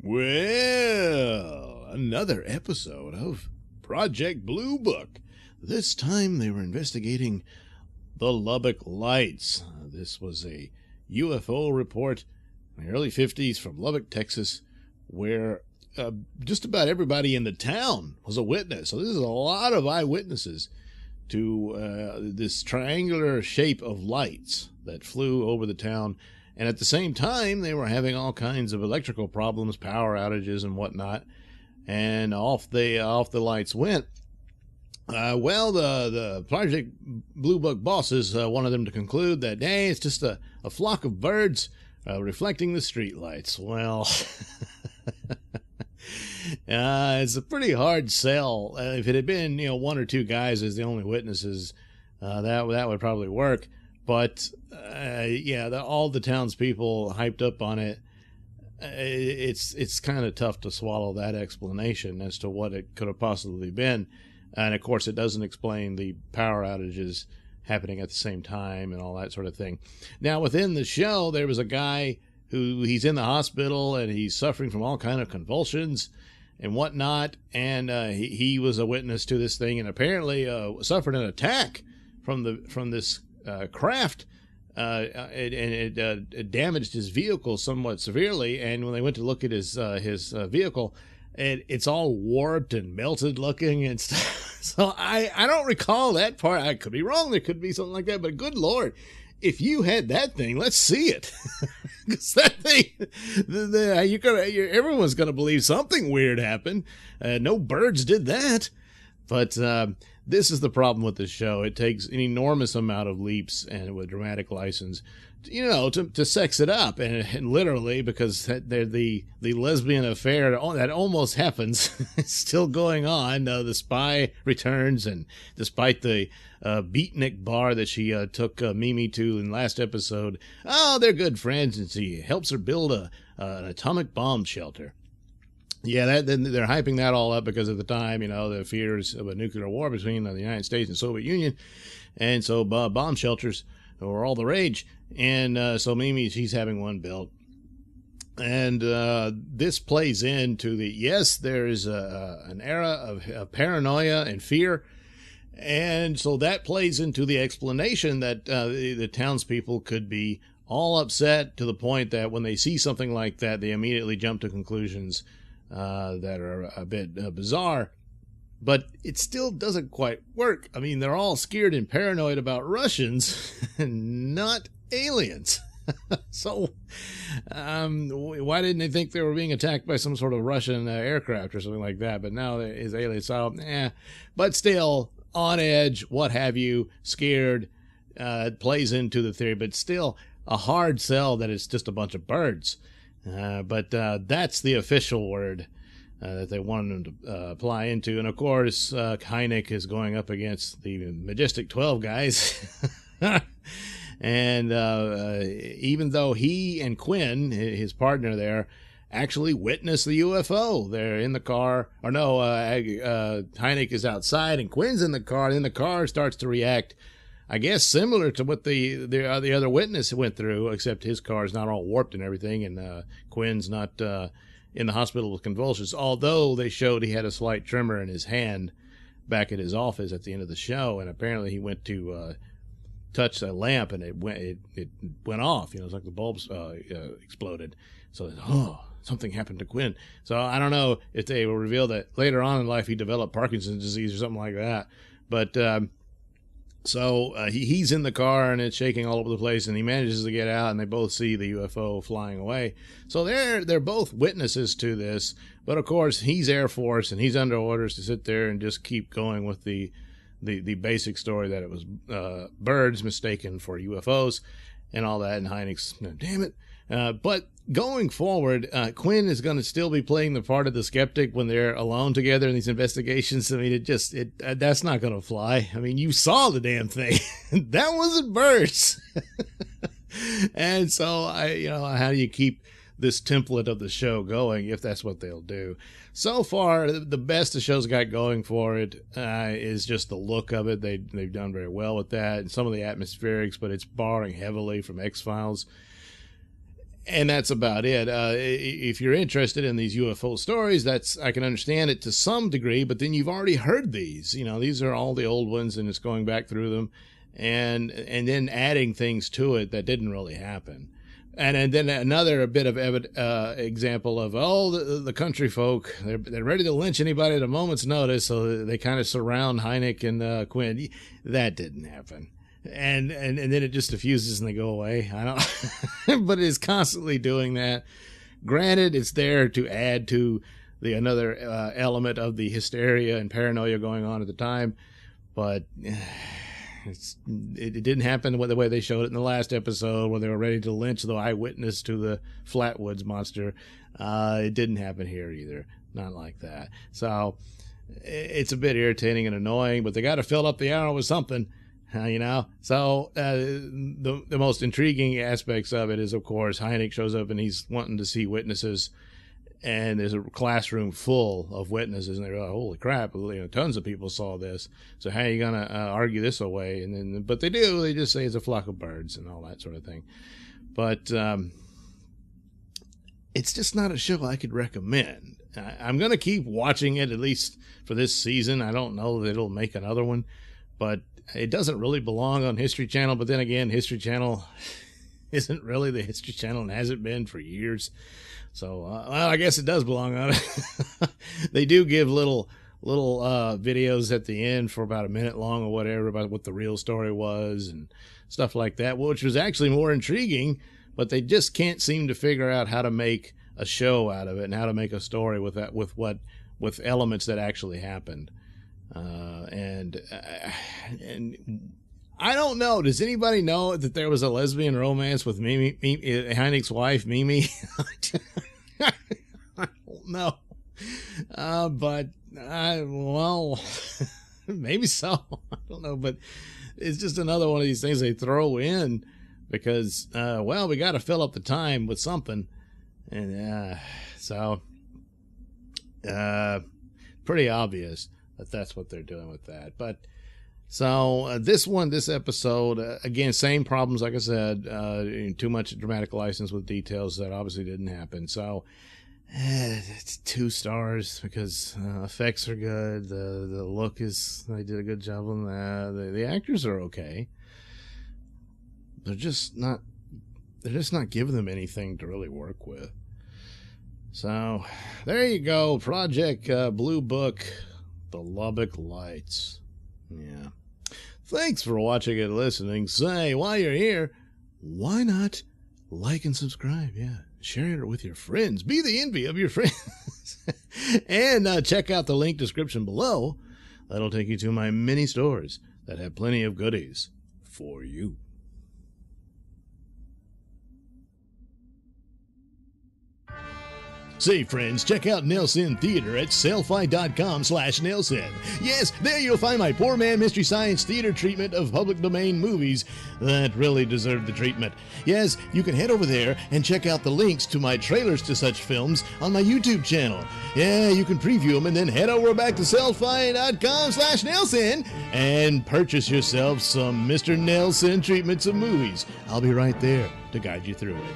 Well, another episode of Project Blue Book. This time they were investigating the Lubbock lights. This was a UFO report in the early 50s from Lubbock, Texas, where just about everybody in the town was a witness. So this is a lot of eyewitnesses to this triangular shape of lights that flew over the town. And at the same time, they were having all kinds of electrical problems, power outages and whatnot. And off the lights went. The Project Blue Book bosses wanted them to conclude that, hey, it's just a flock of birds reflecting the street lights. Well, it's a pretty hard sell. If it had been, one or two guys as the only witnesses, that would probably work. But all the townspeople hyped up on it. It's kind of tough to swallow that explanation as to what it could have possibly been. And of course, it doesn't explain the power outages happening at the same time and all that sort of thing. Now, within the show, there was a guy he's in the hospital and he's suffering from all kind of convulsions and whatnot. And he was a witness to this thing and apparently suffered an attack from this craft. It damaged his vehicle somewhat severely, and when they went to look at his vehicle, it's all warped and melted looking and stuff. So I don't recall that part. I could be wrong. There could be something like that, but good Lord, if you had that thing, let's see it. Because that thing, everyone's going to believe something weird happened. No birds did that. But this is the problem with this show. It takes an enormous amount of leaps and with dramatic license, to sex it up. And literally, because they're the lesbian affair that almost happens is still going on. The spy returns, and despite the beatnik bar that she took Mimi to in last episode, they're good friends, and she helps her build an atomic bomb shelter. Yeah, then they're hyping that all up because at the time, the fears of a nuclear war between the United States and Soviet Union. And so bomb shelters were all the rage. And so Mimi, she's having one built. And this plays into there is an era of paranoia and fear. And so that plays into the explanation that the townspeople could be all upset to the point that when they see something like that, they immediately jump to conclusions that are a bit bizarre, but it still doesn't quite work. I mean, they're all scared and paranoid about Russians and not aliens. So why didn't they think they were being attacked by some sort of Russian aircraft or something like that? But now it's aliens. So, but still on edge, what have you, scared, plays into the theory, but still a hard sell that it's just a bunch of birds. But that's the official word that they wanted them to apply into. And, of course, Hynek is going up against the Majestic 12 guys. And even though he and Quinn, his partner there, actually witnessed the UFO, they're in the car. Or no, Hynek is outside and Quinn's in the car. And then the car starts to react, I guess, similar to what the other witness went through, except his car is not all warped and everything, and Quinn's not in the hospital with convulsions, although they showed he had a slight tremor in his hand back at his office at the end of the show, and apparently he went to touch a lamp, and it went off. It's like the bulbs exploded. So, something happened to Quinn. So I don't know if they will reveal that later on in life he developed Parkinson's disease or something like that, but... So he's in the car and it's shaking all over the place, and he manages to get out, and they both see the UFO flying away. So they're both witnesses to this, but of course he's Air Force and he's under orders to sit there and just keep going with the basic story that it was birds mistaken for UFOs and all that. And Hynek's, damn it. But going forward, Quinn is going to still be playing the part of the skeptic when they're alone together in these investigations. I mean, that's not going to fly. I mean, you saw the damn thing. That wasn't birds. And so how do you keep this template of the show going if that's what they'll do? So far, the best the show's got going for it is just the look of it. They've done very well with that, and some of the atmospherics, but it's borrowing heavily from X-Files. And that's about it. If you're interested in these UFO stories, I can understand it to some degree, but then you've already heard these. You know, these are all the old ones, and it's going back through them, and then adding things to it that didn't really happen. And then another bit of example of, the country folk, they're ready to lynch anybody at a moment's notice, so they kind of surround Hynek and Quinn. That didn't happen. And then it just diffuses and they go away. I don't, but it's constantly doing that. Granted, it's there to add to another element of the hysteria and paranoia going on at the time, but it didn't happen the way they showed it in the last episode, where they were ready to lynch the eyewitness to the Flatwoods monster. It didn't happen here either. Not like that. So it's a bit irritating and annoying, but they got to fill up the hour with something. You know, so the most intriguing aspects of it is, of course, Hynek shows up and he's wanting to see witnesses, and there's a classroom full of witnesses, and they're like, holy crap, tons of people saw this. So how are you gonna argue this away? And then, but they do. They just say it's a flock of birds and all that sort of thing. But it's just not a show I could recommend. I'm gonna keep watching it, at least for this season. I don't know that it'll make another one, but it doesn't really belong on History Channel. But then again, History Channel isn't really the History Channel and hasn't been for years. So, well, I guess it does belong on it. They do give little videos at the end for about a minute long or whatever about what the real story was and stuff like that, which was actually more intriguing, but they just can't seem to figure out how to make a show out of it and how to make a story with that, with elements that actually happened. And I don't know. Does anybody know that there was a lesbian romance with Mimi, Hynek's wife, Mimi? I don't know. But well, maybe so. I don't know. But it's just another one of these things they throw in because, well, we got to fill up the time with something. And pretty obvious that's what they're doing with that. But so this episode, again, same problems, like I said, too much dramatic license with details that obviously didn't happen. So it's 2 stars because effects are good. The look they did a good job on that. The actors are okay. They're just not giving them anything to really work with. So there you go. Project Blue Book, The Lubbock Lights. Yeah. Thanks for watching and listening. Say, while you're here, why not like and subscribe? Yeah. Share it with your friends. Be the envy of your friends. And check out the link description below. That'll take you to my mini stores that have plenty of goodies for you. Say, friends, check out Nailsin Theater at sellfy.com/Nailsin. Yes, there you'll find my poor man Mystery Science Theater treatment of public domain movies that really deserve the treatment. Yes, you can head over there and check out the links to my trailers to such films on my YouTube channel. Yeah, you can preview them and then head over back to sellfy.com/Nailsin and purchase yourself some Mr. Nailsin treatments of movies. I'll be right there to guide you through it.